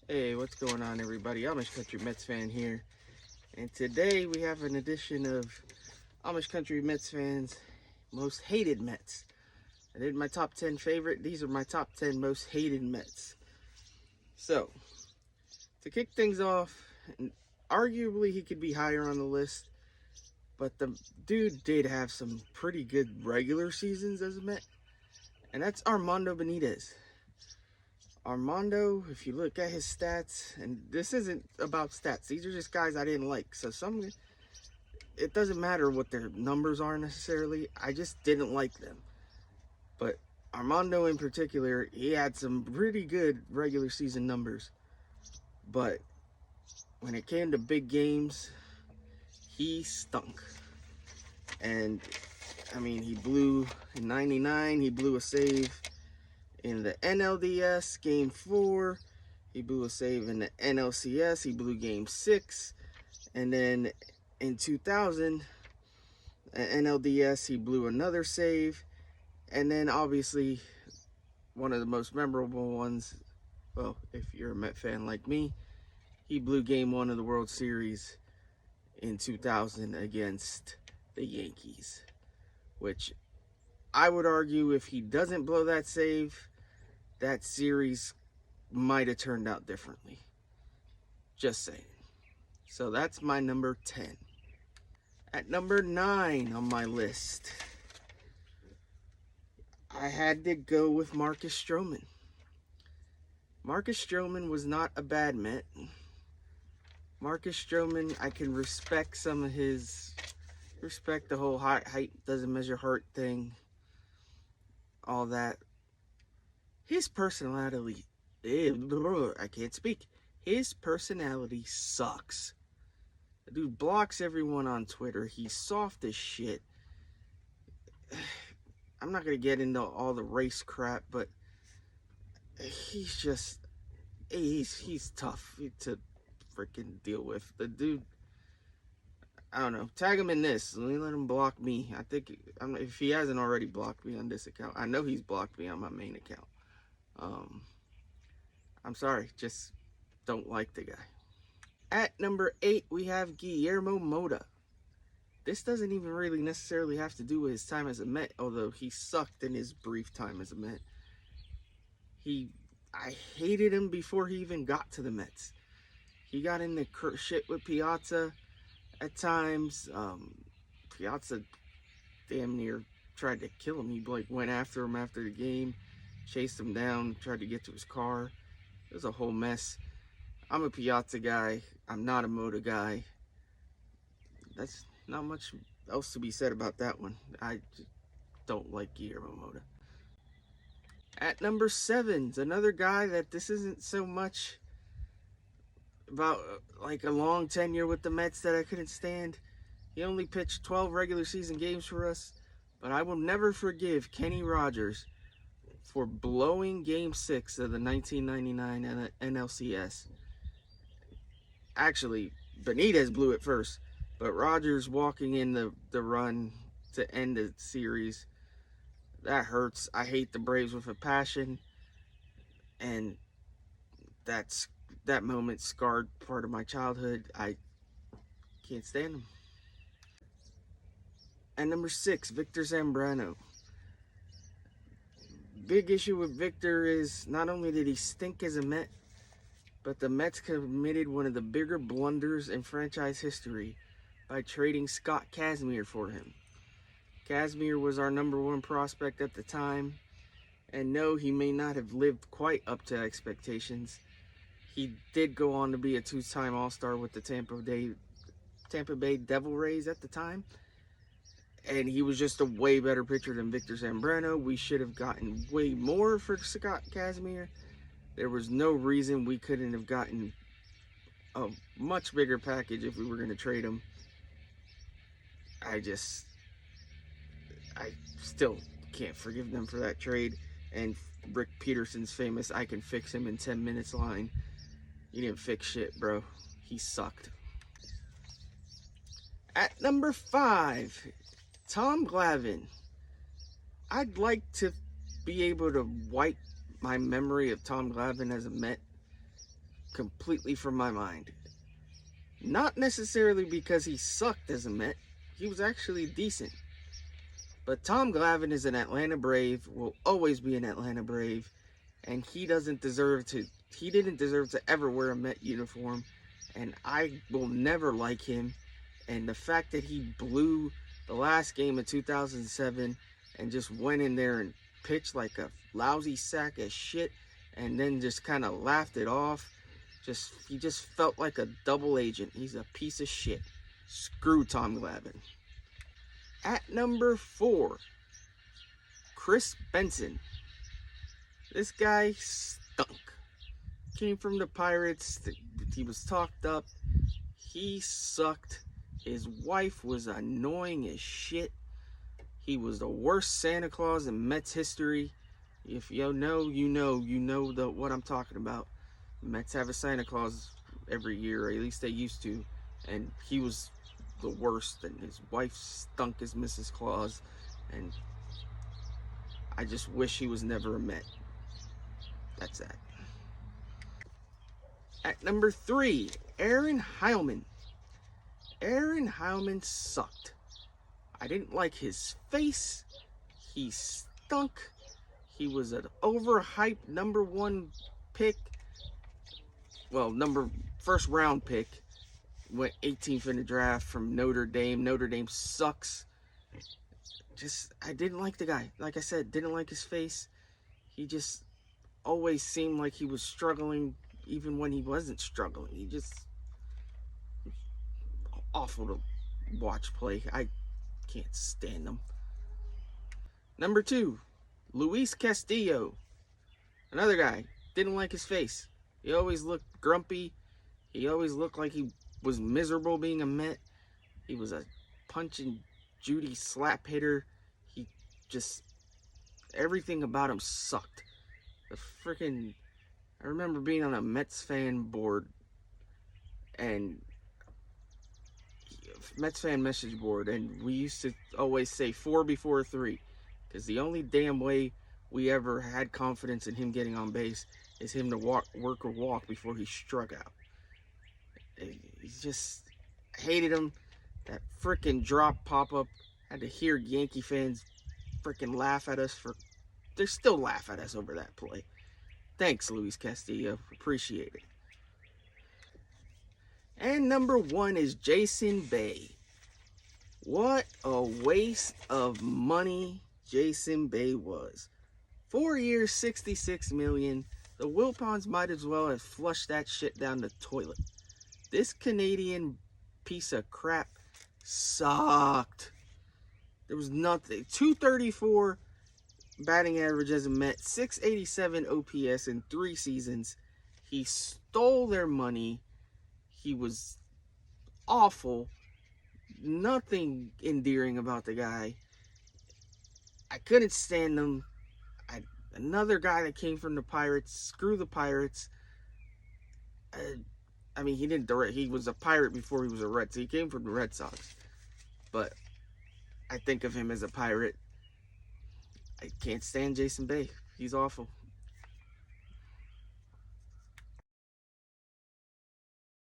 Hey, what's going on, everybody? Amishcountrymetsfan here, and today we have an edition of Amish Country Mets fans' most hated Mets. I did my top 10 favorite. These are my top 10 most hated Mets. So, to kick things off, and arguably he could be higher on the list, but the dude did have some pretty good regular seasons as a Met, and that's Armando Benitez. Armando, if you look at his stats, and this isn't about stats, these are just guys I didn't like. So it doesn't matter what their numbers are necessarily. I just didn't like them. But Armando in particular, he had some pretty good regular season numbers. But when it came to big games, he stunk. And I mean, he blew in '99, he blew a save in the NLDS Game 4. He blew a save in the NLCS. He blew Game 6. And then in 2000, NLDS, he blew another save. And then obviously, one of the most memorable ones, well, if you're a Met fan like me, he blew Game 1 of the World Series in 2000 against the Yankees. Which I would argue if he doesn't blow that save, that series might have turned out differently. Just saying. So that's my number 10. At number 9 on my list, I had to go with Marcus Stroman. Marcus Stroman was not a bad Met. Marcus Stroman, I can respect some of his, respect the whole height doesn't measure heart thing, all that. His personality, I can't speak. His personality sucks. The dude blocks everyone on Twitter. He's soft as shit. I'm not going to get into all the race crap, but he's just, he's tough to freaking deal with. The dude, I don't know. Tag him in this. Let him block me. I think, if he hasn't already blocked me on this account, I know he's blocked me on my main account. I'm sorry, just don't like the guy. At number 8, we have Guillermo Mota. This doesn't even really necessarily have to do with his time as a Met, although he sucked in his brief time as a Met. I hated him before he even got to the Mets. He got into shit with Piazza at times. Piazza damn near tried to kill him. He went after him after the game, chased him down, tried to get to his car. It was a whole mess. I'm a Piazza guy. I'm not a Mota guy. That's not much else to be said about that one. I just don't like Guillermo Mota. At number 7, another guy that this isn't so much about like a long tenure with the Mets that I couldn't stand. He only pitched 12 regular season games for us, but I will never forgive Kenny Rogers for blowing Game 6 of the 1999 NLCS. Actually, Benitez blew it first, but Rogers walking in the run to end the series, that hurts. I hate the Braves with a passion, and that moment scarred part of my childhood. I can't stand him. And number 6, Victor Zambrano. Big issue with Victor is not only did he stink as a Met, but the Mets committed one of the bigger blunders in franchise history by trading Scott Kazmir for him. Kazmir was our number 1 prospect at the time, and no, he may not have lived quite up to expectations. He did go on to be a 2-time All-Star with the Tampa Bay Devil Rays at the time, and he was just a way better pitcher than Victor Zambrano. We should have gotten way more for Scott Kazmir. There was no reason we couldn't have gotten a much bigger package if we were going to trade him. I still can't forgive them for that trade. And Rick Peterson's famous "I can fix him in 10 minutes" line. You didn't fix shit, bro. He sucked. At number 5, Tom Glavin. I'd like to be able to wipe my memory of Tom Glavin as a Met completely from my mind. Not necessarily because he sucked as a Met. He was actually decent. But Tom Glavin is an Atlanta Brave, will always be an Atlanta Brave, and he didn't deserve to ever wear a Met uniform, and I will never like him. And the fact that he blew the last game of 2007 and just went in there and pitched like a lousy sack of shit and then just kind of laughed it off, he just felt like a double agent. He's a piece of shit. Screw Tom Glavin. At number 4, Chris Benson. This guy stunk. Came from the Pirates. He was talked up. He sucked. His wife was annoying as shit. He was the worst Santa Claus in Mets history. If you know what I'm talking about. Mets have a Santa Claus every year, or at least they used to, and he was the worst, and his wife stunk as Mrs. Claus, and I just wish he was never a Met. That's that. At number 3, Aaron Heilman. Aaron Heilman sucked. I didn't like his face. He stunk. He was an overhyped number 1 pick. Well, first round pick. Went 18th in the draft from Notre Dame. Notre Dame sucks. I didn't like the guy. Like I said, didn't like his face. He just always seemed like he was struggling, even when he wasn't struggling. He just awful to watch play. I can't stand him. Number 2, Luis Castillo. Another guy. Didn't like his face. He always looked grumpy. He always looked like he was miserable being a Met. He was a punch and Judy slap hitter. He just, everything about him sucked. I remember being on a Mets fan board, and Mets fan message board, and we used to always say 4 before 3, because the only damn way we ever had confidence in him getting on base is him to work a walk before he struck out. He just hated him. That freaking drop pop-up. Had to hear Yankee fans freaking laugh at us they still laugh at us over that play. Thanks, Luis Castillo. Appreciate it. And number 1 is Jason Bay. What a waste of money Jason Bay was. 4 years, $66 million. The Wilpons might as well have flushed that shit down the toilet. This Canadian piece of crap sucked. There was nothing. 234 batting average as a Met, 687 OPS in 3 seasons. He stole their money. He was awful. Nothing endearing about the guy. I couldn't stand him. Another guy that came from the Pirates. Screw the Pirates. I mean, he was a Pirate before he was a Red Sox. He came from the Red Sox. But I think of him as a Pirate. I can't stand Jason Bay. He's awful.